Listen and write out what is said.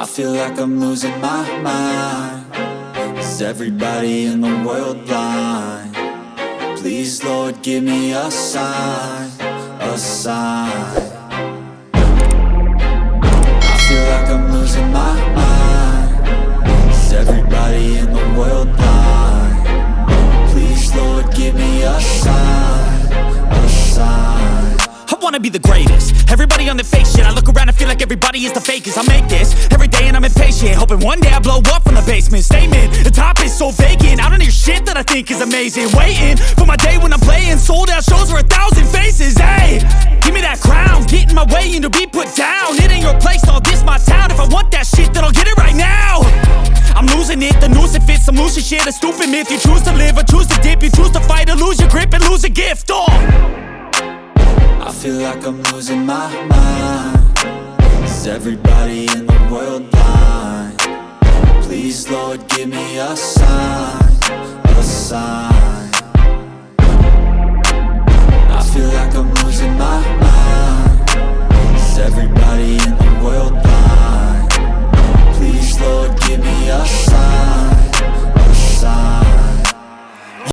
feel like I'm losing my mind. Is everybody in the world blind? Please, Lord, give me a sign, a sign. I feel like I'm losing my mind. Is everybody in the world blind? Please, Lord, give me a sign, a sign. I wanna be the greatest. Everybody on the fake shit. I look around and feel like everybody is the fakest. I make this every day and I'm impatient, hoping one day I blow up from the basement. Statement, the top is so vacant. I don't hear shit that I think is amazing. Waiting for my day when I'm playing sold out shows for 1,000 faces. Hey, give me that crown, get in my way and to be put down. It ain't your place, all this my town. If I want that shit, then I'll get it right now. I'm losing it, the noose it fits. I'm losing shit, a stupid myth. You choose to live or choose to dip. You choose to fight or lose your grip and lose a gift. I feel like I'm losing my mind. Is everybody in the world blind? Please, Lord, give me a sign, a sign. I feel like I'm losing my mind. Is everybody in the world blind?